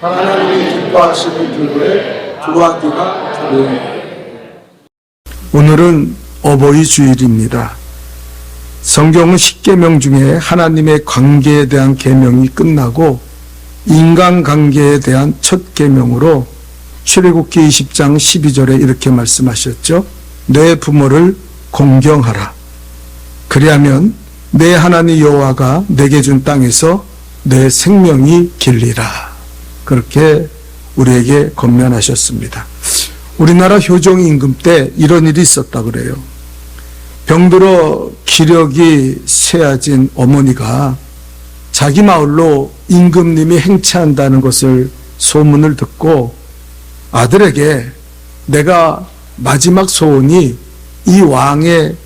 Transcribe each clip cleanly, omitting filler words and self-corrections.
하나님이 기뻐하시는 교회 두아디가 교회. 오늘은 어버이 주일입니다. 성경은 10계명 중에 하나님의 관계에 대한 계명이 끝나고 인간관계에 대한 첫 계명으로 출애굽기 20장 12절에 이렇게 말씀하셨죠. 내 부모를 공경하라. 그리하면 내 하나님 여호와가 내게 준 땅에서 내 생명이 길리라. 그렇게 우리에게 권면하셨습니다. 우리나라 효종 임금 때 이런 일이 있었다 그래요. 병들어 기력이 쇠해진 어머니가 자기 마을로 임금님이 행차한다는 것을 소문을 듣고 아들에게 내가 마지막 소원이 이 왕의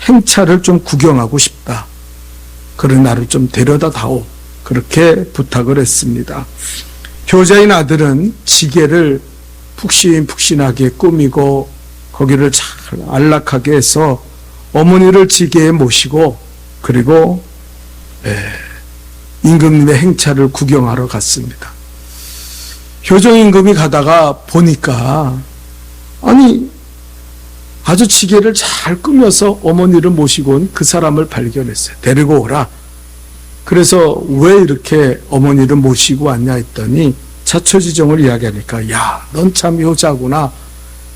행차를 좀 구경하고 싶다. 그런 나를 좀 데려다 다오. 그렇게 부탁을 했습니다. 효자인 아들은 지게를 푹신푹신하게 꾸미고 거기를 잘 안락하게 해서 어머니를 지게에 모시고 그리고 임금님의 행차를 구경하러 갔습니다. 효정 임금이 가다가 보니까 아니 아주 지게를 잘 꾸며서 어머니를 모시고 온 그 사람을 발견했어요. 데리고 오라. 그래서 왜 이렇게 어머니를 모시고 왔냐 했더니 자초지종을 이야기하니까 야, 넌 참 효자구나.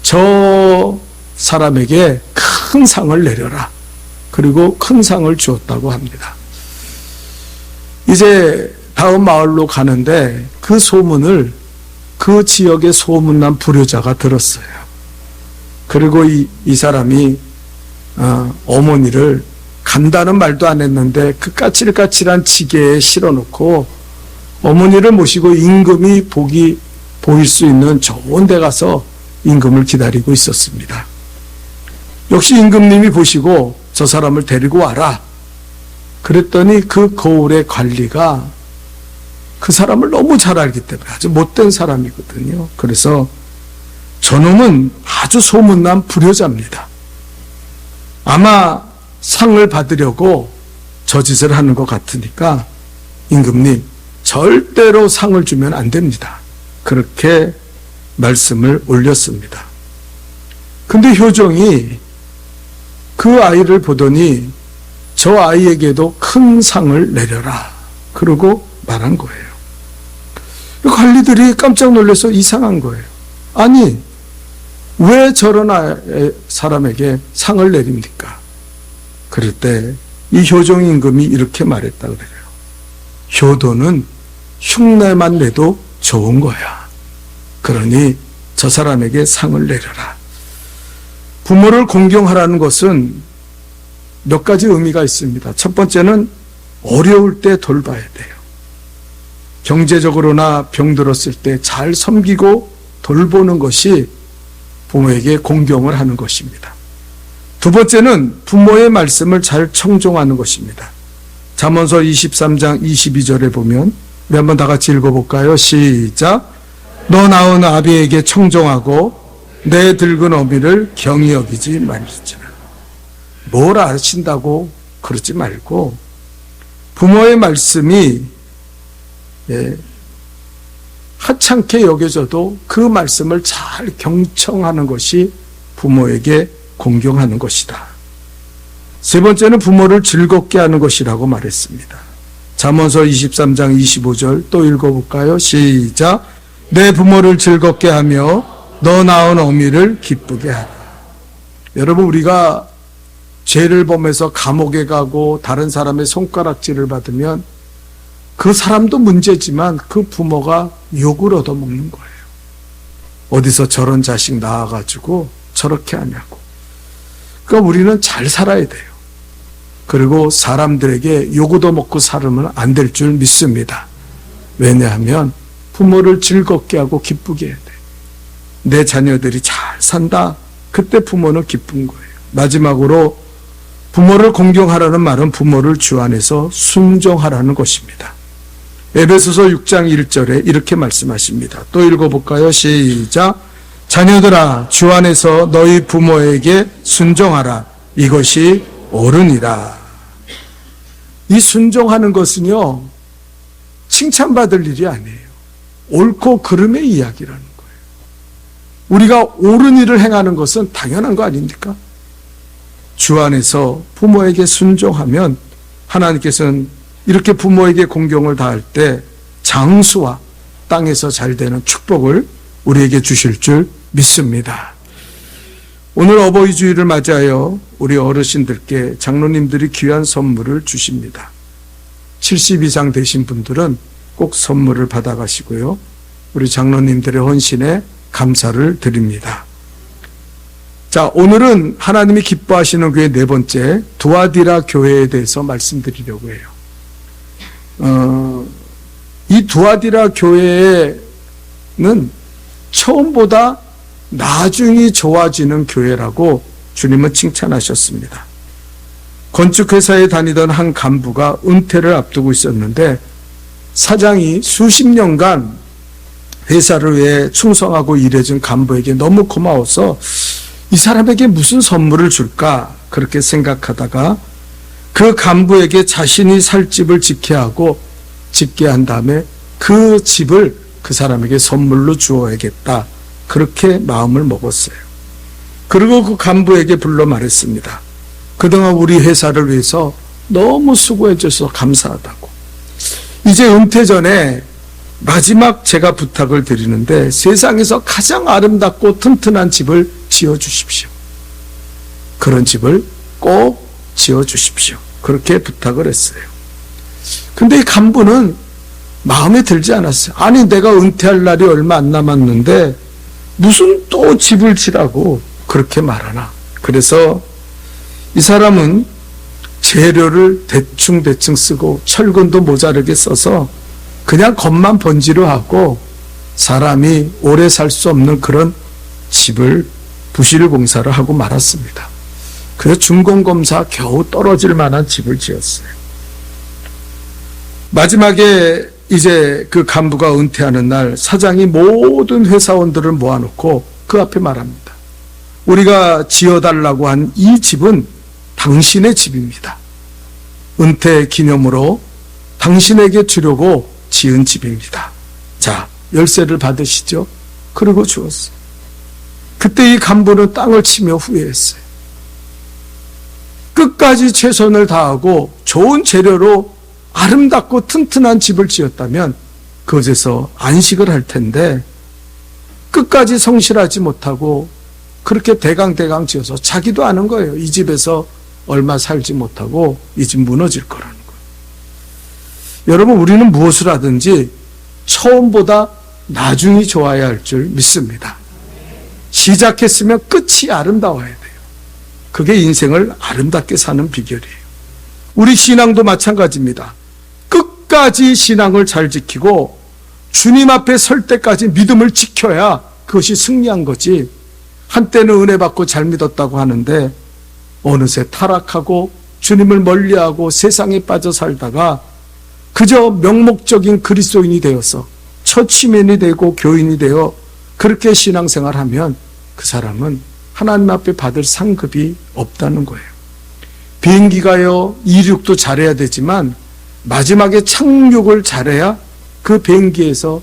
저 사람에게 큰 상을 내려라. 그리고 큰 상을 주었다고 합니다. 이제 다음 마을로 가는데 그 소문을 그 지역의 소문난 불효자가 들었어요. 그리고 이 사람이 어머니를 간다는 말도 안 했는데 그 까칠까칠한 지게에 실어놓고 어머니를 모시고 임금이 보일 수 있는 좋은 데 가서 임금을 기다리고 있었습니다. 역시 임금님이 보시고 저 사람을 데리고 와라. 그랬더니 그 거울의 관리가 그 사람을 너무 잘 알기 때문에 아주 못된 사람이거든요. 그래서 저놈은 아주 소문난 불효자입니다. 아마 상을 받으려고 저 짓을 하는 것 같으니까 임금님 절대로 상을 주면 안 됩니다. 그렇게 말씀을 올렸습니다. 근데 효종이 그 아이를 보더니 저 아이에게도 큰 상을 내려라. 그러고 말한 거예요. 관리들이 깜짝 놀라서 이상한 거예요. 아니 왜 저런 사람에게 상을 내립니까? 그럴 때 이 효종 임금이 이렇게 말했다 그래요. 효도는 흉내만 내도 좋은 거야. 그러니 저 사람에게 상을 내려라. 부모를 공경하라는 것은 몇 가지 의미가 있습니다. 첫 번째는 어려울 때 돌봐야 돼요. 경제적으로나 병들었을 때 잘 섬기고 돌보는 것이 부모에게 공경을 하는 것입니다. 두 번째는 부모의 말씀을 잘 청종하는 것입니다. 잠언서 23장 22절에 보면 우리 한번 다 같이 읽어볼까요? 시작. 너 낳은 아비에게 청종하고 내 늙은 어미를 경히 여기지 말지라. 뭘 아신다고 그러지 말고 부모의 말씀이 하찮게 여겨져도 그 말씀을 잘 경청하는 것이 부모에게 공경하는 것이다. 세 번째는 부모를 즐겁게 하는 것이라고 말했습니다. 잠언서 23장 25절 또 읽어볼까요? 시작. 내 부모를 즐겁게 하며 너 낳은 어미를 기쁘게 하라. 여러분 우리가 죄를 범해서 감옥에 가고 다른 사람의 손가락질을 받으면 그 사람도 문제지만 그 부모가 욕을 얻어먹는 거예요. 어디서 저런 자식 낳아가지고 저렇게 하냐고. 그러니까 우리는 잘 살아야 돼요. 그리고 사람들에게 욕 얻어먹고 살으면 안 될 줄 믿습니다. 왜냐하면 부모를 즐겁게 하고 기쁘게 해야 돼요. 내 자녀들이 잘 산다. 그때 부모는 기쁜 거예요. 마지막으로 부모를 공경하라는 말은 부모를 주 안에서 순종하라는 것입니다. 에베소서 6장 1절에 이렇게 말씀하십니다. 또 읽어볼까요? 시작. 자녀들아 주 안에서 너희 부모에게 순종하라. 이것이 옳으니라. 이 순종하는 것은요 칭찬받을 일이 아니에요. 옳고 그름의 이야기라는 거예요. 우리가 옳은 일을 행하는 것은 당연한 거 아닙니까? 주 안에서 부모에게 순종하면 하나님께서는 이렇게 부모에게 공경을 다할 때 장수와 땅에서 잘 되는 축복을 우리에게 주실 줄 믿습니다. 오늘 어버이 주일을 맞이하여 우리 어르신들께 장로님들이 귀한 선물을 주십니다. 70 이상 되신 분들은 꼭 선물을 받아가시고요. 우리 장로님들의 헌신에 감사를 드립니다. 자, 오늘은 하나님이 기뻐하시는 교회 네 번째 두아디라 교회에 대해서 말씀드리려고 해요. 이 두아디라 교회는 처음보다 나중이 좋아지는 교회라고 주님은 칭찬하셨습니다. 건축회사에 다니던 한 간부가 은퇴를 앞두고 있었는데 사장이 수십 년간 회사를 위해 충성하고 일해준 간부에게 너무 고마워서 이 사람에게 무슨 선물을 줄까 그렇게 생각하다가 그 간부에게 자신이 살 집을 짓게 한 다음에 그 집을 그 사람에게 선물로 주어야겠다 그렇게 마음을 먹었어요. 그리고 그 간부에게 불러 말했습니다. 그동안 우리 회사를 위해서 너무 수고해 줘서 감사하다고. 이제 은퇴 전에 마지막 제가 부탁을 드리는데 세상에서 가장 아름답고 튼튼한 집을 지어주십시오. 그런 집을 꼭 지어주십시오. 그렇게 부탁을 했어요. 근데 이 간부는 마음에 들지 않았어요. 아니 내가 은퇴할 날이 얼마 안 남았는데 무슨 또 집을 지라고 그렇게 말하나. 그래서 이 사람은 재료를 대충 쓰고 철근도 모자르게 써서 그냥 겉만 번지르 하고 사람이 오래 살 수 없는 그런 집을 부실 공사를 하고 말았습니다. 그래서 준공검사 겨우 떨어질 만한 집을 지었어요. 마지막에 이제 그 간부가 은퇴하는 날 사장이 모든 회사원들을 모아놓고 그 앞에 말합니다. 우리가 지어달라고 한 이 집은 당신의 집입니다. 은퇴 기념으로 당신에게 주려고 지은 집입니다. 자, 열쇠를 받으시죠. 그리고 주었어요. 그때 이 간부는 땅을 치며 후회했어요. 끝까지 최선을 다하고 좋은 재료로 아름답고 튼튼한 집을 지었다면 그곳에서 안식을 할 텐데 끝까지 성실하지 못하고 그렇게 대강대강 지어서 자기도 아는 거예요. 이 집에서 얼마 살지 못하고 이 집 무너질 거라는 거예요. 여러분, 우리는 무엇을 하든지 처음보다 나중이 좋아야 할 줄 믿습니다. 시작했으면 끝이 아름다워야 돼요. 그게 인생을 아름답게 사는 비결이에요. 우리 신앙도 마찬가지입니다. 끝까지 신앙을 잘 지키고 주님 앞에 설 때까지 믿음을 지켜야 그것이 승리한 거지. 한때는 은혜 받고 잘 믿었다고 하는데 어느새 타락하고 주님을 멀리하고 세상에 빠져 살다가 그저 명목적인 그리스도인이 되어서 처치맨이 되고 교인이 되어 그렇게 신앙생활하면 그 사람은 하나님 앞에 받을 상급이 없다는 거예요. 비행기가요, 이륙도 잘해야 되지만 마지막에 착륙을 잘해야 그 비행기에서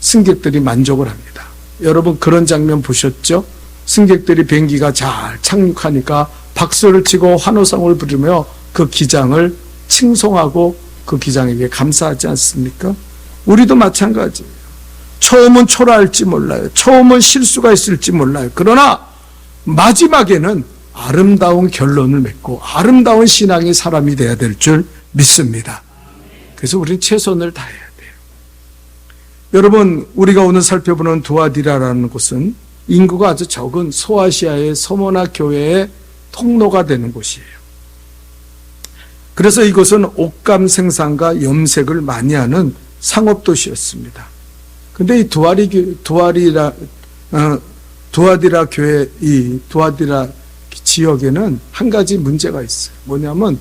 승객들이 만족을 합니다. 여러분 그런 장면 보셨죠? 승객들이 비행기가 잘 착륙하니까 박수를 치고 환호성을 부르며 그 기장을 칭송하고 그 기장에게 감사하지 않습니까? 우리도 마찬가지예요. 처음은 초라할지 몰라요. 처음은 실수가 있을지 몰라요. 그러나 마지막에는 아름다운 결론을 맺고 아름다운 신앙의 사람이 돼야 될 줄 믿습니다. 그래서 우리는 최선을 다해야 돼요. 여러분, 우리가 오늘 살펴보는 두아디라라는 곳은 인구가 아주 적은 소아시아의 서머나 교회의 통로가 되는 곳이에요. 그래서 이곳은 옷감 생산과 염색을 많이 하는 상업도시였습니다. 근데 이 두아디라 교회, 이 두아디라 지역에는 한 가지 문제가 있어요. 뭐냐면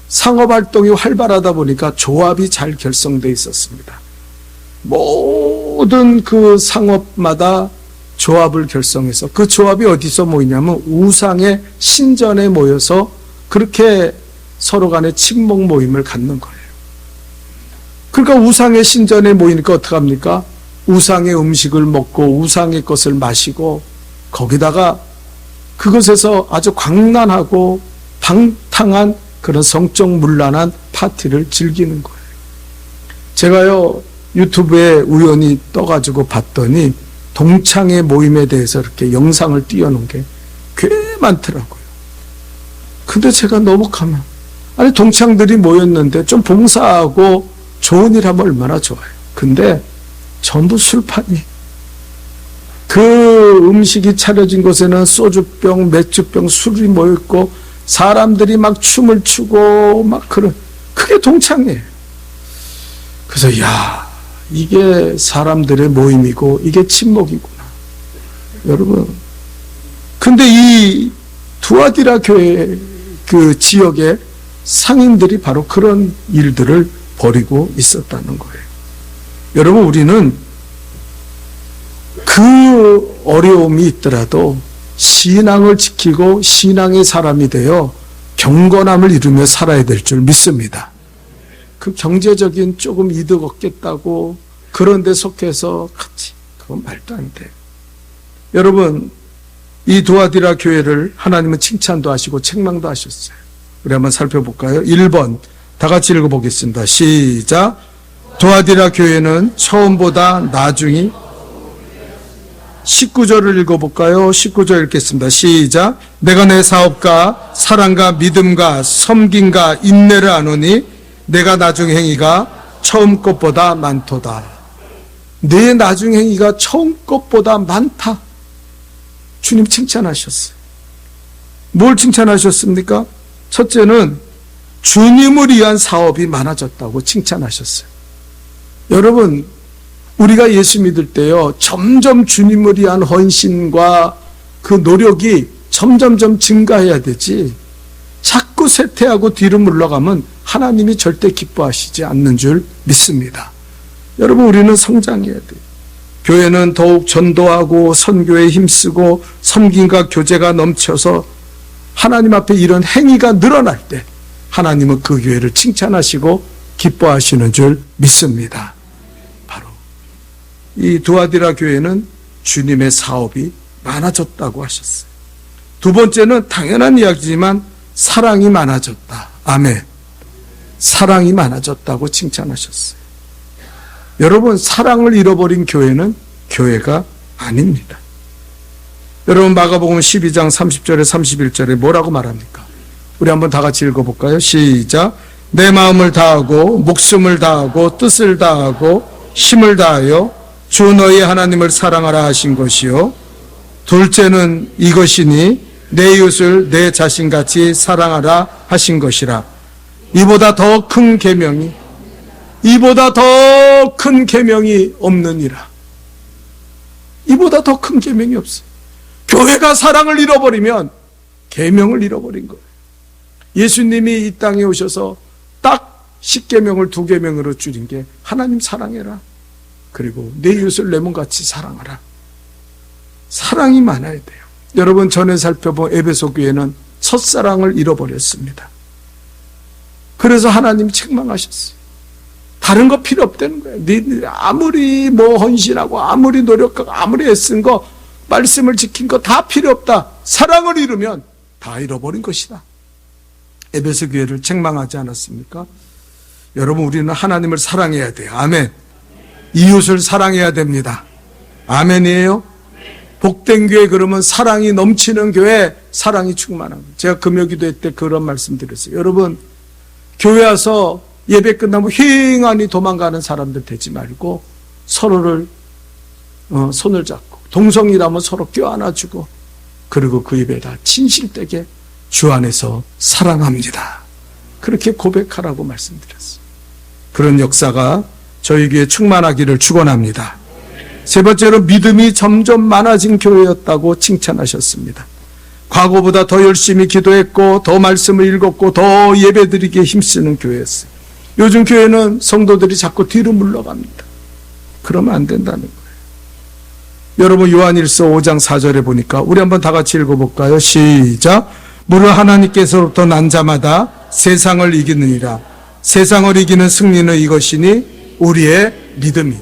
상업활동이 활발하다 보니까 조합이 잘 결성되어 있었습니다. 모든 그 상업마다 조합을 결성해서 그 조합이 어디서 모이냐면 우상의 신전에 모여서 그렇게 서로 간에 친목 모임을 갖는 거예요. 그러니까 우상의 신전에 모이니까 어떡합니까? 우상의 음식을 먹고 우상의 것을 마시고 거기다가 그것에서 아주 광란하고 방탕한 그런 성적 문란한 파티를 즐기는 거예요. 제가요 유튜브에 우연히 떠가지고 봤더니 동창회 모임에 대해서 이렇게 영상을 띄워놓은 게 꽤 많더라고요. 근데 제가 너무 가만. 아니 동창들이 모였는데 좀 봉사하고 좋은 일 하면 얼마나 좋아요. 근데 전부 술판이. 그 음식이 차려진 곳에는 소주병, 맥주병, 술이 모여있고 사람들이 막 춤을 추고 막 그런 그게 동창회예요. 그래서 야 이게 사람들의 모임이고 이게 친목이구나. 여러분 근데 이 두아디라 교회 그 지역의 상인들이 바로 그런 일들을 벌이고 있었다는 거예요. 여러분 우리는 그 어려움이 있더라도 신앙을 지키고 신앙의 사람이 되어 경건함을 이루며 살아야 될 줄 믿습니다. 그 경제적인 조금 이득 얻겠다고 그런 데 속해서 같이 그건 말도 안 돼요. 여러분 이 두아디라 교회를 하나님은 칭찬도 하시고 책망도 하셨어요. 우리 한번 살펴볼까요? 1번 다 같이 읽어보겠습니다. 시작. 두아디라 교회는 처음보다 나중이 19절을 읽어볼까요? 19절 읽겠습니다. 시작. 내가 내 사업과 사랑과 믿음과 섬김과 인내를 아노니 내가 나중 행위가 처음 것보다 많도다. 내 나중 행위가 처음 것보다 많다. 주님 칭찬하셨어요. 뭘 칭찬하셨습니까? 첫째는 주님을 위한 사업이 많아졌다고 칭찬하셨어요. 여러분 우리가 예수 믿을 때요 점점 주님을 위한 헌신과 그 노력이 점점점 증가해야 되지 자꾸 쇠퇴하고 뒤로 물러가면 하나님이 절대 기뻐하시지 않는 줄 믿습니다. 여러분 우리는 성장해야 돼요. 교회는 더욱 전도하고 선교에 힘쓰고 섬김과 교제가 넘쳐서 하나님 앞에 이런 행위가 늘어날 때 하나님은 그 교회를 칭찬하시고 기뻐하시는 줄 믿습니다. 바로 이 두아디라 교회는 주님의 사업이 많아졌다고 하셨어요. 두 번째는 당연한 이야기지만 사랑이 많아졌다. 아멘. 사랑이 많아졌다고 칭찬하셨어요. 여러분 사랑을 잃어버린 교회는 교회가 아닙니다. 여러분 마가복음 12장 30절에 31절에 뭐라고 말합니까? 우리 한번 다 같이 읽어볼까요? 시작. 내 마음을 다하고 목숨을 다하고 뜻을 다하고 힘을 다하여 주 너희 하나님을 사랑하라 하신 것이요 둘째는 이것이니 내 이웃을 내 자신같이 사랑하라 하신 것이라. 이보다 더 큰 계명이 없느니라. 이보다 더 큰 계명이 없어요. 교회가 사랑을 잃어버리면 계명을 잃어버린 거예요. 예수님이 이 땅에 오셔서 딱 10계명을 2계명으로 줄인 게 하나님 사랑해라. 그리고 내 이웃을 내 몸같이 사랑하라. 사랑이 많아야 돼요. 여러분 전에 살펴본 에베소 교회는 첫사랑을 잃어버렸습니다. 그래서 하나님 책망하셨어요. 다른 거 필요 없다는 거예요. 네 아무리 뭐 헌신하고 아무리 노력하고 아무리 애쓴 거 말씀을 지킨 거 다 필요 없다. 사랑을 잃으면 다 잃어버린 것이다. 에베소 교회를 책망하지 않았습니까? 여러분 우리는 하나님을 사랑해야 돼요. 아멘. 이웃을 사랑해야 됩니다. 아멘이에요. 복된 교회 그러면 사랑이 넘치는 교회, 사랑이 충만한 거예요. 제가 금요기도회 때 그런 말씀 드렸어요. 여러분 교회 와서 예배 끝나면 휑하니 도망가는 사람들 되지 말고 서로를 손을 잡고 동성이라면 서로 껴안아주고 그리고 그 입에다 진실되게 주 안에서 사랑합니다. 그렇게 고백하라고 말씀드렸어요. 그런 역사가 저희 교회에 충만하기를 축원합니다. 세 번째로 믿음이 점점 많아진 교회였다고 칭찬하셨습니다. 과거보다 더 열심히 기도했고 더 말씀을 읽었고 더 예배드리기에 힘쓰는 교회였어요. 요즘 교회는 성도들이 자꾸 뒤로 물러갑니다. 그러면 안 된다는 거예요. 여러분 요한일서 5장 4절에 보니까 우리 한번 다 같이 읽어볼까요? 시작. 무릇 하나님께서로부터 난 자마다 세상을 이기느니라. 세상을 이기는 승리는 이것이니 우리의 믿음이.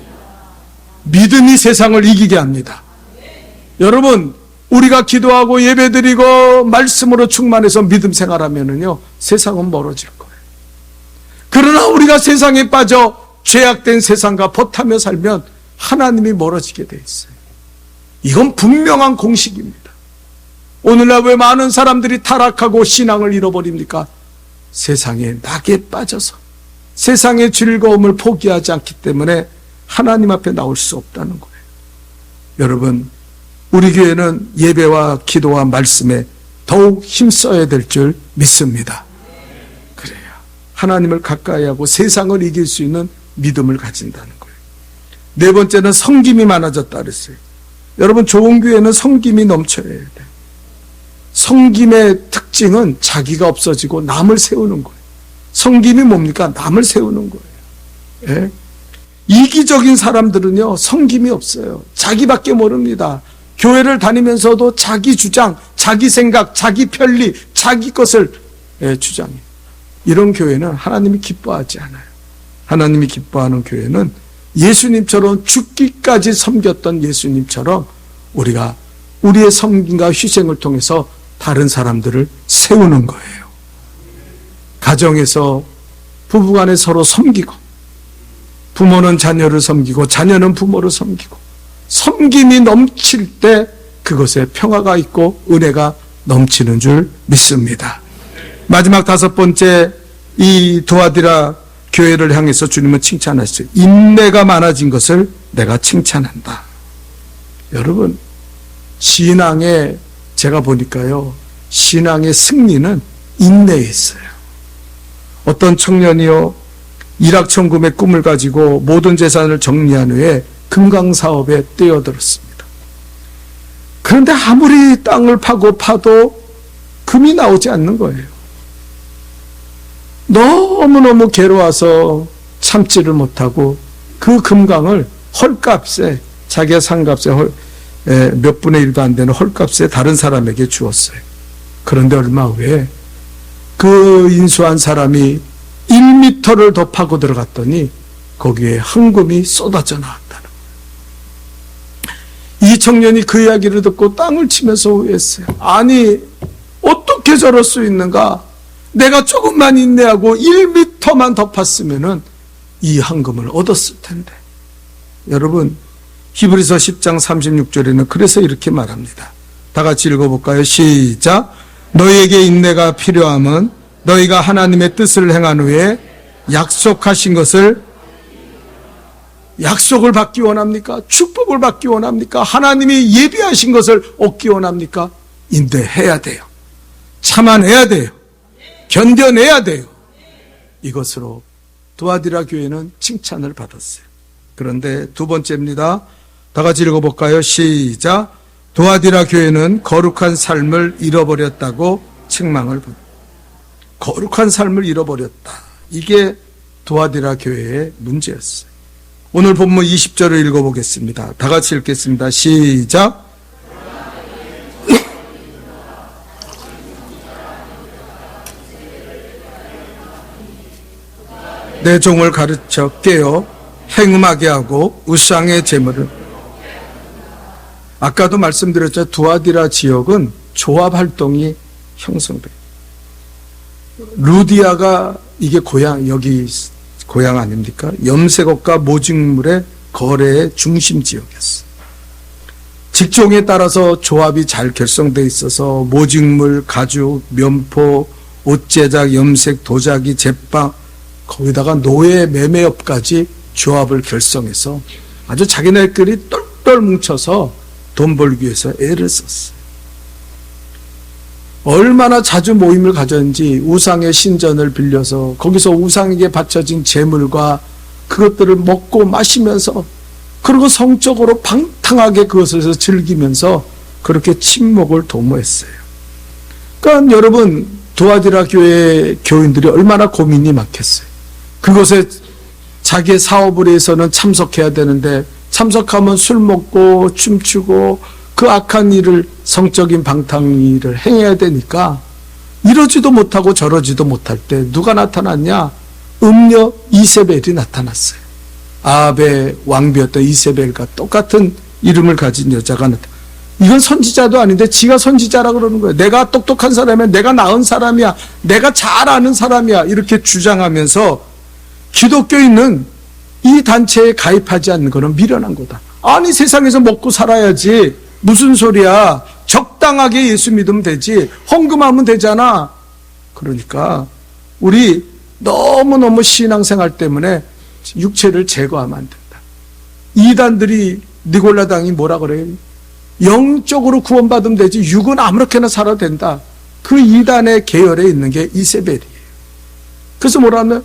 믿음이 세상을 이기게 합니다. 여러분, 우리가 기도하고 예배드리고 말씀으로 충만해서 믿음 생활하면은요, 세상은 멀어질 거예요. 그러나 우리가 세상에 빠져 죄악된 세상과 버타며 살면 하나님이 멀어지게 돼 있어요. 이건 분명한 공식입니다. 오늘날 왜 많은 사람들이 타락하고 신앙을 잃어버립니까? 세상에 낙에 빠져서 세상의 즐거움을 포기하지 않기 때문에 하나님 앞에 나올 수 없다는 거예요. 여러분, 우리 교회는 예배와 기도와 말씀에 더욱 힘써야 될 줄 믿습니다. 그래야 하나님을 가까이 하고 세상을 이길 수 있는 믿음을 가진다는 거예요. 네 번째는 섬김이 많아졌다 그랬어요. 여러분, 좋은 교회는 섬김이 넘쳐야 돼요. 섬김의 특징은 자기가 없어지고 남을 세우는 거예요. 섬김이 뭡니까? 남을 세우는 거예요. 예? 이기적인 사람들은요, 섬김이 없어요. 자기밖에 모릅니다. 교회를 다니면서도 자기 주장, 자기 생각, 자기 편리, 자기 것을 주장해요. 이런 교회는 하나님이 기뻐하지 않아요. 하나님이 기뻐하는 교회는 예수님처럼 죽기까지 섬겼던 예수님처럼 우리가 우리의 섬김과 희생을 통해서 다른 사람들을 세우는 거예요. 가정에서 부부간에 서로 섬기고, 부모는 자녀를 섬기고 자녀는 부모를 섬기고, 섬김이 넘칠 때 그것에 평화가 있고 은혜가 넘치는 줄 믿습니다. 마지막 다섯 번째, 이 두아디라 교회를 향해서 주님은 칭찬하셨어요. 인내가 많아진 것을 내가 칭찬한다. 여러분, 신앙에 제가 보니까요, 신앙의 승리는 인내에 있어요. 어떤 청년이요, 일확천금의 꿈을 가지고 모든 재산을 정리한 후에 금강사업에 뛰어들었습니다. 그런데 아무리 땅을 파도 금이 나오지 않는 거예요. 너무너무 괴로워서 참지를 못하고 그 금강을 헐값에, 자기가 산 값에 몇 분의 1도 안 되는 헐값에 다른 사람에게 주었어요. 그런데 얼마 후에 그 인수한 사람이 1m를 더 파고 들어갔더니 거기에 황금이 쏟아져 나왔다는 거예요. 이 청년이 그 이야기를 듣고 땅을 치면서 후회했어요. 아니, 어떻게 저럴 수 있는가? 내가 조금만 인내하고 1m만 더 팠으면은 이 황금을 얻었을 텐데. 여러분, 히브리서 10장 36절에는 그래서 이렇게 말합니다. 다 같이 읽어볼까요? 시작. 너희에게 인내가 필요함은 너희가 하나님의 뜻을 행한 후에 약속하신 것을, 약속을 받기 원합니까? 축복을 받기 원합니까? 하나님이 예비하신 것을 얻기 원합니까? 인내해야 돼요. 참아내야 돼요. 견뎌내야 돼요. 이것으로 두아디라 교회는 칭찬을 받았어요. 그런데 두 번째입니다. 다 같이 읽어볼까요? 시작. 두아디라 교회는 거룩한 삶을 잃어버렸다고 책망을 받았다. 거룩한 삶을 잃어버렸다. 이게 두아디라 교회의 문제였어요. 오늘 본문 20절을 읽어보겠습니다. 다 같이 읽겠습니다. 시작. 내 종을 가르쳐 깨어 행음하게 하고 우상의 제물을. 아까도 말씀드렸죠. 두아디라 지역은 조합 활동이 형성돼요. 루디아가 이게 여기 고향 아닙니까? 염색업과 모직물의 거래의 중심 지역이었어요. 직종에 따라서 조합이 잘 결성되어 있어서 모직물, 가죽, 면포, 옷 제작, 염색, 도자기, 제빵, 거기다가 노예 매매업까지 조합을 결성해서 아주 자기네끼리 똘똘 뭉쳐서 돈 벌기 위해서 애를 썼어요. 얼마나 자주 모임을 가졌는지 우상의 신전을 빌려서 거기서 우상에게 바쳐진 재물과 그것들을 먹고 마시면서, 그리고 성적으로 방탕하게 그것을 즐기면서 그렇게 침묵을 도모했어요. 그러니까 여러분, 두아디라 교회 교인들이 얼마나 고민이 많겠어요. 그것에 자기의 사업을 위해서는 참석해야 되는데 참석하면 술 먹고 춤추고 그 악한 일을, 성적인 방탕 일을 행해야 되니까 이러지도 못하고 저러지도 못할 때 누가 나타났냐? 음녀 이세벨이 나타났어요. 아합의 왕비였던 이세벨과 똑같은 이름을 가진 여자가 나타나. 이건 선지자도 아닌데 지가 선지자라 그러는 거예요. 내가 똑똑한 사람이야. 내가 나은 사람이야. 내가 잘 아는 사람이야. 이렇게 주장하면서 기독교인은 이 단체에 가입하지 않는 것은 미련한 거다. 아니 세상에서 먹고 살아야지. 무슨 소리야. 적당하게 예수 믿으면 되지. 헌금하면 되잖아. 그러니까 우리 너무너무 신앙생활 때문에 육체를 제거하면 안 된다. 이단들이 니골라당이 뭐라 그래요? 영적으로 구원받으면 되지 육은 아무렇게나 살아도 된다. 그 이단의 계열에 있는 게 이세벨이에요. 그래서 뭐라 하면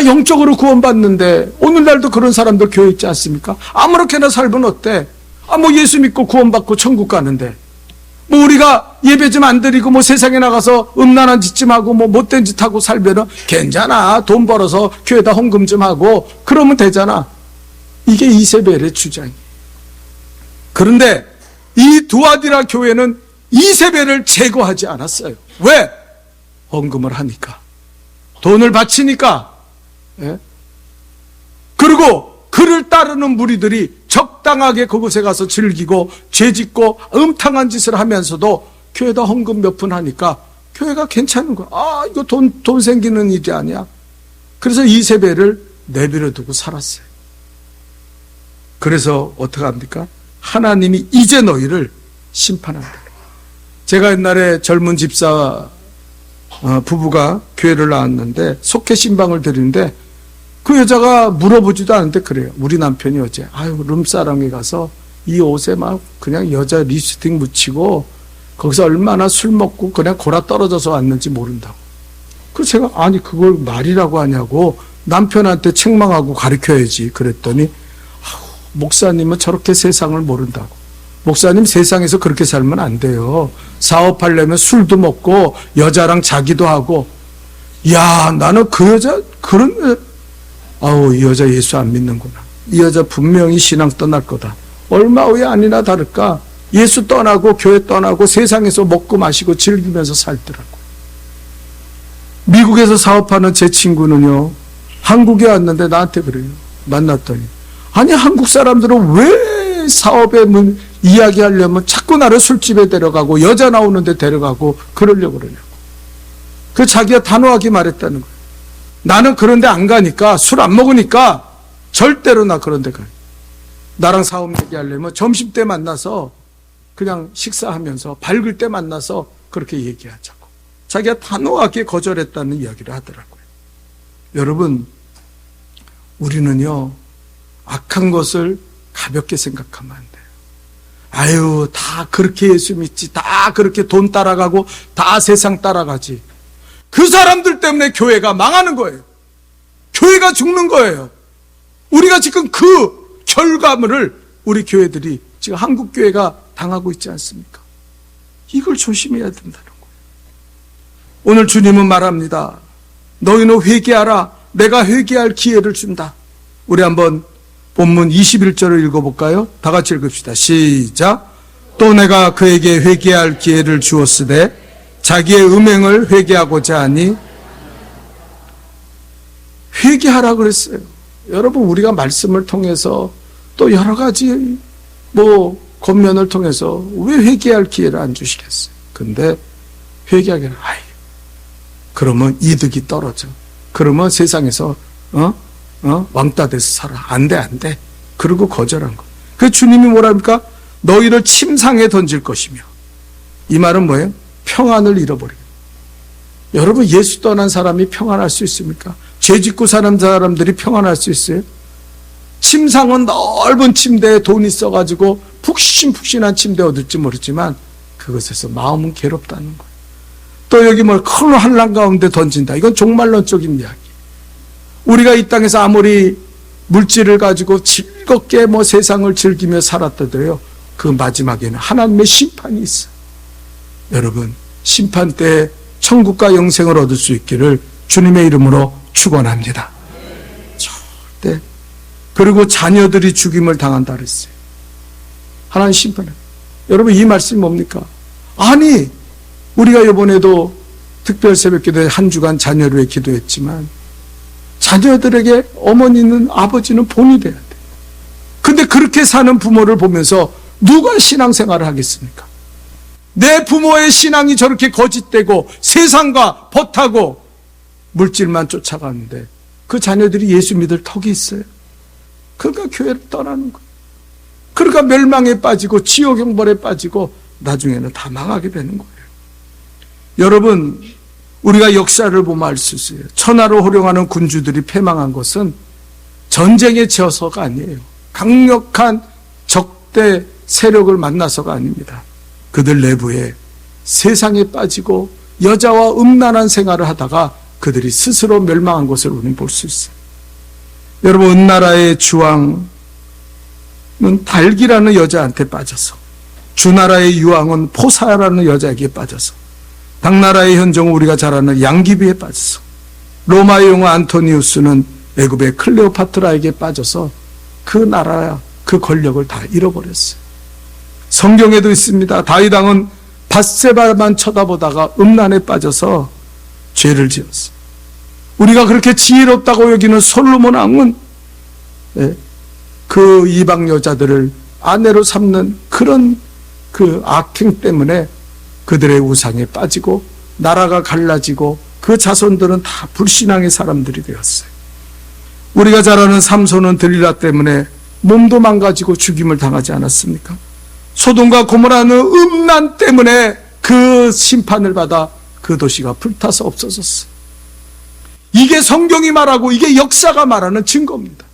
영적으로 구원받는데 오늘날도 그런 사람들 교회 있지 않습니까? 아무렇게나 살면 어때? 뭐 예수 믿고 구원받고 천국 가는데 뭐 우리가 예배 좀 안 드리고 뭐 세상에 나가서 음란한 짓 좀 하고 뭐 못된 짓 하고 살면은 괜찮아. 돈 벌어서 교회다 헌금 좀 하고 그러면 되잖아. 이게 이세벨의 주장이에요. 그런데 이 두아디라 교회는 이세벨을 제거하지 않았어요. 왜? 헌금을 하니까. 돈을 바치니까. 예? 그리고 그를 따르는 무리들이 적당하게 그곳에 가서 즐기고 죄짓고 음탕한 짓을 하면서도 교회다 헌금 몇 푼 하니까 교회가 괜찮은 거야. 이거 돈 생기는 일이 아니야. 그래서 이세벨을 내버려 두고 살았어요. 그래서 어떻게 합니까? 하나님이 이제 너희를 심판한다. 제가 옛날에 젊은 집사 부부가 교회를 나왔는데 속회 신방을 드리는데 그 여자가 물어보지도 않는데 그래요. 우리 남편이 어제 룸사롱에 가서 이 옷에 막 그냥 여자 립스틱 묻히고 거기서 얼마나 술 먹고 그냥 골아 떨어져서 왔는지 모른다고. 그래서 제가 아니 그걸 말이라고 하냐고 남편한테 책망하고 가르쳐야지 그랬더니 목사님은 저렇게 세상을 모른다고. 목사님 세상에서 그렇게 살면 안 돼요. 사업하려면 술도 먹고 여자랑 자기도 하고. 야 나는 그 여자 이 여자 예수 안 믿는구나. 이 여자 분명히 신앙 떠날 거다. 얼마 후에 아니나 다를까 예수 떠나고 교회 떠나고 세상에서 먹고 마시고 즐기면서 살더라고. 미국에서 사업하는 제 친구는요 한국에 왔는데 나한테 그래요. 만났더니 아니 한국 사람들은 왜 사업에 이야기하려면 자꾸 나를 술집에 데려가고 여자 나오는데 데려가고 그러려고 그러냐고. 그 자기가 단호하게 말했다는 거예요. 나는 그런데 안 가니까 술 안 먹으니까 절대로 나 그런 데 가요. 나랑 사업 얘기하려면 점심때 만나서 그냥 식사하면서 밝을 때 만나서 그렇게 얘기하자고. 자기가 단호하게 거절했다는 이야기를 하더라고요. 여러분 우리는요 악한 것을 가볍게 생각하면 안 돼요. 다 그렇게 예수 믿지. 다 그렇게 돈 따라가고 다 세상 따라가지. 그 사람들 때문에 교회가 망하는 거예요. 교회가 죽는 거예요. 우리가 지금 그 결과물을 우리 교회들이 지금 한국 교회가 당하고 있지 않습니까? 이걸 조심해야 된다는 거예요. 오늘 주님은 말합니다. 너희는 회개하라. 내가 회개할 기회를 준다. 우리 한번 본문 21절을 읽어볼까요? 다 같이 읽읍시다. 시작. 또 내가 그에게 회개할 기회를 주었으되 자기의 음행을 회개하고자 하니. 회개하라 그랬어요. 여러분 우리가 말씀을 통해서 또 여러 가지 겉면을 통해서 왜 회개할 기회를 안 주시겠어요? 근데 회개하기는 그러면 이득이 떨어져. 그러면 세상에서 왕따 돼서 살아. 안 돼. 그러고 거절한 거. 그 주님이 뭐랍니까? 너희를 침상에 던질 것이며. 이 말은 뭐예요? 평안을 잃어버리고. 여러분 예수 떠난 사람이 평안할 수 있습니까? 죄 짓고 사는 사람들이 평안할 수 있어요? 침상은 넓은 침대에 돈 있어가지고 푹신푹신한 침대 얻을지 모르지만 그것에서 마음은 괴롭다는 거예요. 또 여기 큰 한란 가운데 던진다. 이건 종말론적인 이야기. 우리가 이 땅에서 아무리 물질을 가지고 즐겁게 세상을 즐기며 살았다도요 그 마지막에는 하나님의 심판이 있어요. 여러분 심판 때 천국과 영생을 얻을 수 있기를 주님의 이름으로 축원합니다. 절대. 그리고 자녀들이 죽임을 당한다 그랬어요. 하나님 심판해. 여러분 이 말씀이 뭡니까? 아니 우리가 이번에도 특별 새벽기도에 한 주간 자녀를 위해 기도했지만 자녀들에게 어머니는, 아버지는 본이 돼야 돼. 근데 그렇게 사는 부모를 보면서 누가 신앙생활을 하겠습니까? 내 부모의 신앙이 저렇게 거짓되고 세상과 벗하고 물질만 쫓아가는데 그 자녀들이 예수 믿을 턱이 있어요. 그러니까 교회를 떠나는 거예요. 그러니까 멸망에 빠지고 지옥 형벌에 빠지고 나중에는 다 망하게 되는 거예요. 여러분, 우리가 역사를 보면 알 수 있어요. 천하를 호령하는 군주들이 패망한 것은 전쟁에 지어서가 아니에요. 강력한 적대 세력을 만나서가 아닙니다. 그들 내부에 세상에 빠지고 여자와 음란한 생활을 하다가 그들이 스스로 멸망한 것을 우리는 볼 수 있어요. 여러분, 은나라의 주왕은 달기라는 여자한테 빠져서, 주나라의 유왕은 포사라는 여자에게 빠져서, 당나라의 현종은 우리가 잘 아는 양귀비에 빠져서, 로마의 용어 안토니우스는 애굽의 클레오파트라에게 빠져서 그 나라, 그 권력을 다 잃어버렸어요. 성경에도 있습니다. 다윗 왕은 밧세바만 쳐다보다가 음란에 빠져서 죄를 지었어요. 우리가 그렇게 지혜롭다고 여기는 솔로몬 왕은 그 이방 여자들을 아내로 삼는 그런 그 악행 때문에 그들의 우상에 빠지고 나라가 갈라지고 그 자손들은 다 불신앙의 사람들이 되었어요. 우리가 잘 아는 삼손은 들릴라 때문에 몸도 망가지고 죽임을 당하지 않았습니까? 소돔과 고모라는 음란 때문에 그 심판을 받아 그 도시가 불타서 없어졌어요. 이게 성경이 말하고 이게 역사가 말하는 증거입니다.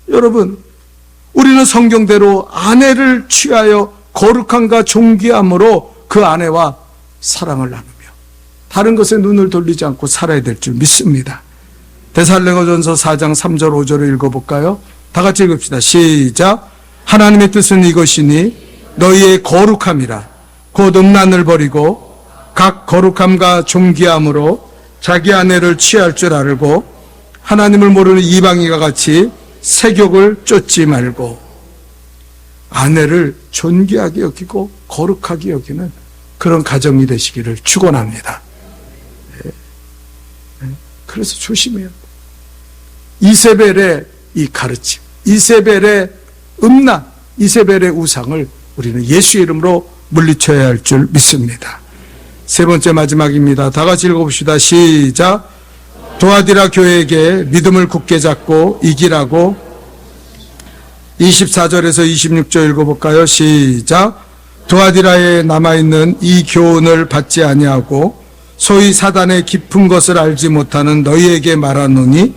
여러분, 우리는 성경대로 아내를 취하여 거룩함과 존귀함으로 그 아내와 사랑을 나누며 다른 것에 눈을 돌리지 않고 살아야 될 줄 믿습니다. 데살로니가전서 4장 3절 5절을 읽어볼까요? 다 같이 읽읍시다. 시작. 하나님의 뜻은 이것이니 너희의 거룩함이라 곧 음란을 버리고 각 거룩함과 존귀함으로 자기 아내를 취할 줄 알고 하나님을 모르는 이방인과 같이 세욕을 쫓지 말고, 아내를 존귀하게 여기고 거룩하게 여기는 그런 가정이 되시기를 축원합니다. 그래서 조심해요. 이세벨의 이 가르침, 이세벨의 음란, 이세벨의 우상을 우리는 예수의 이름으로 물리쳐야 할 줄 믿습니다. 세 번째 마지막입니다. 다 같이 읽어봅시다. 시작. 도아디라 교회에게 믿음을 굳게 잡고 이기라고 24절에서 26절 읽어볼까요? 시작. 도아디라에 남아있는 이 교훈을 받지 아니하고 소위 사단의 깊은 것을 알지 못하는 너희에게 말하노니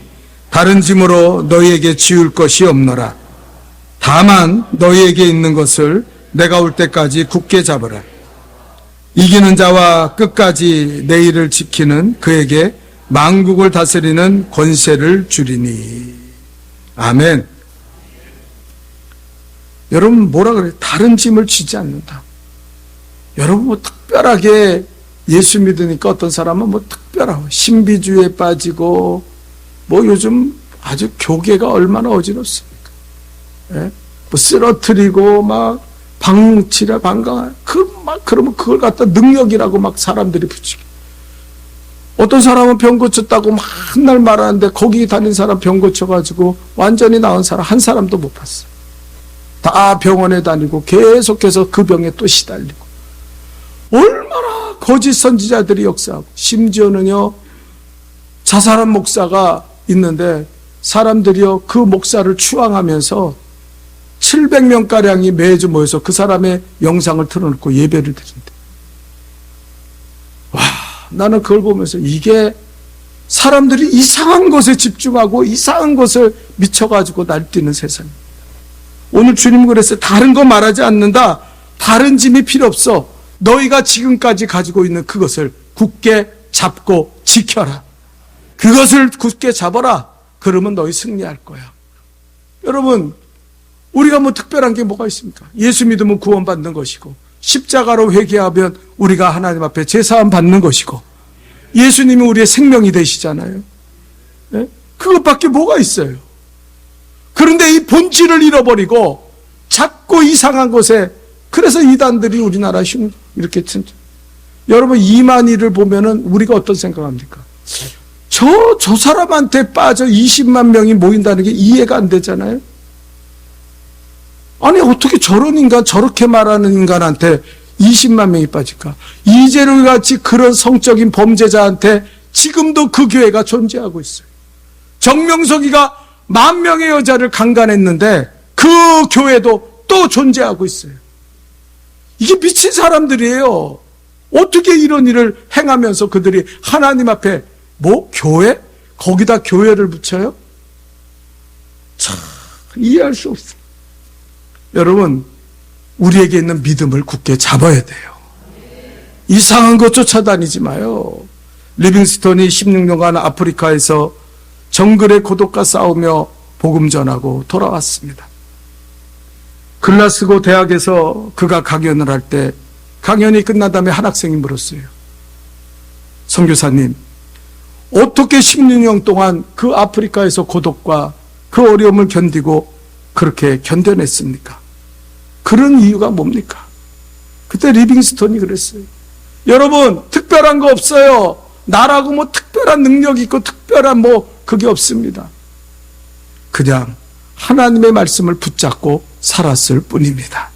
다른 짐으로 너희에게 지울 것이 없노라. 다만 너희에게 있는 것을 내가 올 때까지 굳게 잡으라. 이기는 자와 끝까지 내 일을 지키는 그에게 만국을 다스리는 권세를 주리니. 아멘. 여러분, 뭐라 그래요? 다른 짐을 지지 않는다. 여러분, 뭐 특별하게 예수 믿으니까 어떤 사람은 뭐 특별하고 신비주의에 빠지고 뭐 요즘 아주 교계가 얼마나 어지럽습니까? 예? 뭐 쓰러뜨리고 막 방치라 방강 그러면 그걸 갖다 능력이라고 막 사람들이 붙이고, 어떤 사람은 병 고쳤다고 맨날 말하는데 거기 다닌 사람 병 고쳐가지고 완전히 나은 사람 한 사람도 못 봤어요. 다 병원에 다니고 계속해서 그 병에 또 시달리고. 얼마나 거짓 선지자들이 역사하고, 심지어는요 자살한 목사가 있는데 사람들이요 그 목사를 추앙하면서 700명가량이 매주 모여서 그 사람의 영상을 틀어놓고 예배를 드린대. 와, 나는 그걸 보면서 이게 사람들이 이상한 것에 집중하고 이상한 것을 미쳐가지고 날뛰는 세상입니다. 오늘 주님 그랬어요. 다른 거 말하지 않는다. 다른 짐이 필요 없어. 너희가 지금까지 가지고 있는 그것을 굳게 잡고 지켜라. 그것을 굳게 잡아라. 그러면 너희 승리할 거야. 여러분, 우리가 뭐 특별한 게 뭐가 있습니까? 예수 믿으면 구원받는 것이고, 십자가로 회개하면 우리가 하나님 앞에 제사함 받는 것이고, 예수님이 우리의 생명이 되시잖아요. 네? 그것밖에 뭐가 있어요? 그런데 이 본질을 잃어버리고 자꾸 이상한 곳에, 그래서 이단들이 우리나라 이렇게 여러분 이만희를 보면은 우리가 어떤 생각합니까? 저 사람한테 빠져 20만 명이 모인다는 게 이해가 안 되잖아요. 아니 어떻게 저런 인간, 저렇게 말하는 인간한테 20만 명이 빠질까? 이재룡 같이 그런 성적인 범죄자한테 지금도 그 교회가 존재하고 있어요. 정명석이가 10,000명의 여자를 강간했는데 그 교회도 또 존재하고 있어요. 이게 미친 사람들이에요. 어떻게 이런 일을 행하면서 그들이 하나님 앞에 뭐 교회? 거기다 교회를 붙여요? 참 이해할 수 없어요. 여러분, 우리에게 있는 믿음을 굳게 잡아야 돼요. 이상한 것 쫓아다니지 마요. 리빙스턴이 16년간 아프리카에서 정글의 고독과 싸우며 복음 전하고 돌아왔습니다. 글라스고 대학에서 그가 강연을 할 때 강연이 끝난 다음에 한 학생이 물었어요. 선교사님, 어떻게 16년 동안 그 아프리카에서 고독과 그 어려움을 견디고 그렇게 견뎌냈습니까? 그런 이유가 뭡니까? 그때 리빙스턴이 그랬어요. 여러분, 특별한 거 없어요. 나라고 뭐 특별한 능력이 있고 특별한 뭐 그게 없습니다. 그냥 하나님의 말씀을 붙잡고 살았을 뿐입니다.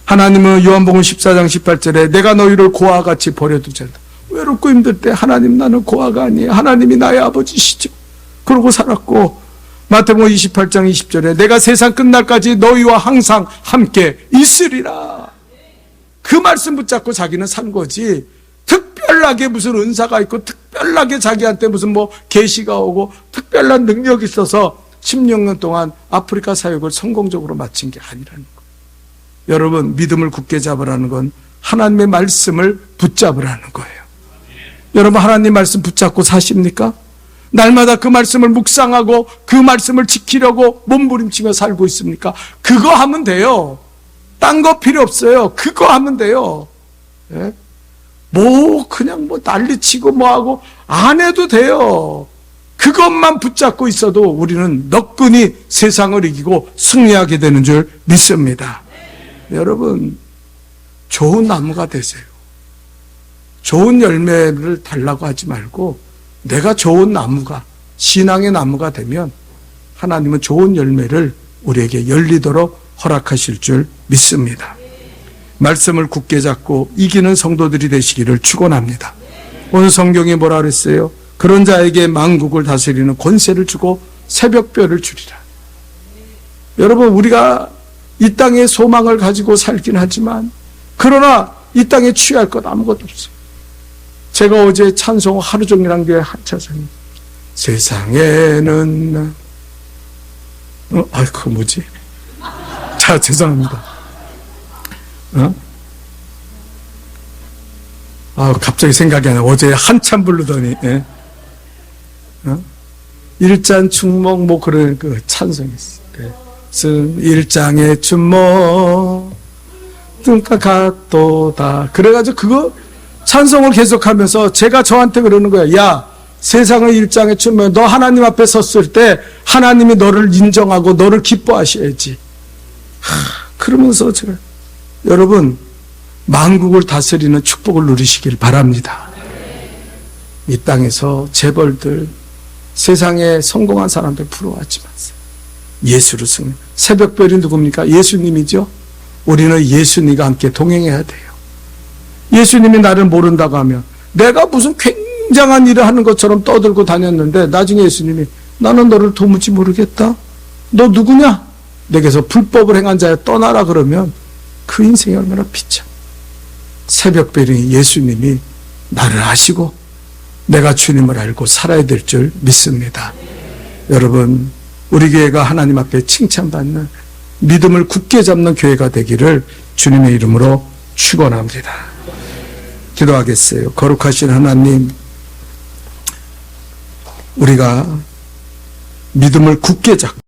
하나님은 요한복음 14장 18절에 내가 너희를 고아와 같이 버려두지 않는다. 외롭고 힘들 때 하나님 나는 고아가 아니에요. 하나님이 나의 아버지시죠. 그러고 살았고, 마태복음 28장 20절에 내가 세상 끝날까지 너희와 항상 함께 있으리라. 그 말씀 붙잡고 자기는 산 거지, 특별하게 무슨 은사가 있고 특별하게 자기한테 무슨 뭐 계시가 오고 특별한 능력이 있어서 16년 동안 아프리카 사역을 성공적으로 마친 게 아니라는 거예요. 여러분, 믿음을 굳게 잡으라는 건 하나님의 말씀을 붙잡으라는 거예요. 여러분, 하나님 말씀 붙잡고 사십니까? 날마다 그 말씀을 묵상하고 그 말씀을 지키려고 몸부림치며 살고 있습니까? 그거 하면 돼요. 딴 거 필요 없어요. 그거 하면 돼요. 예? 뭐 그냥 뭐 난리치고 뭐하고 안 해도 돼요. 그것만 붙잡고 있어도 우리는 너끈히 세상을 이기고 승리하게 되는 줄 믿습니다. 여러분, 좋은 나무가 되세요. 좋은 열매를 달라고 하지 말고 내가 좋은 나무가, 신앙의 나무가 되면 하나님은 좋은 열매를 우리에게 열리도록 허락하실 줄 믿습니다. 말씀을 굳게 잡고 이기는 성도들이 되시기를 축원합니다. 오늘 성경에 뭐라 그랬어요? 그런 자에게 만국을 다스리는 권세를 주고 새벽별을 주리라. 여러분, 우리가 이 땅에 소망을 가지고 살긴 하지만 그러나 이 땅에 취할 것 아무것도 없어요. 제가 어제 찬송 하루 종일 한 게 한 찬송이 세상에는 그 뭐지? 자, 죄송합니다. 갑자기 생각이 안 나. 어제 한참 부르더니 일잔 충목 뭐 그런 그 찬송이 있어요. 일장의 춘목 등가 같도다. 그래가지고 그거 찬송을 계속하면서 제가 저한테 그러는 거야. 야, 세상의 일장의 춘목, 너 하나님 앞에 섰을 때 하나님이 너를 인정하고 너를 기뻐하셔야지. 그러면서 제가, 여러분, 만국을 다스리는 축복을 누리시길 바랍니다. 이 땅에서 재벌들, 세상에 성공한 사람들 부러워하지 마세요. 예수를 승리. 새벽별이 누굽니까? 예수님이죠. 우리는 예수님과 함께 동행해야 돼요. 예수님이 나를 모른다고 하면 내가 무슨 굉장한 일을 하는 것처럼 떠들고 다녔는데 나중에 예수님이 나는 너를 도무지 모르겠다. 너 누구냐? 내게서 불법을 행한 자야 떠나라 그러면 그 인생이 얼마나 비참. 새벽별이 예수님이 나를 아시고 내가 주님을 알고 살아야 될 줄 믿습니다. 여러분, 우리 교회가 하나님 앞에 칭찬받는 믿음을 굳게 잡는 교회가 되기를 주님의 이름으로 축원합니다. 기도하겠어요. 거룩하신 하나님, 우리가 믿음을 굳게 잡고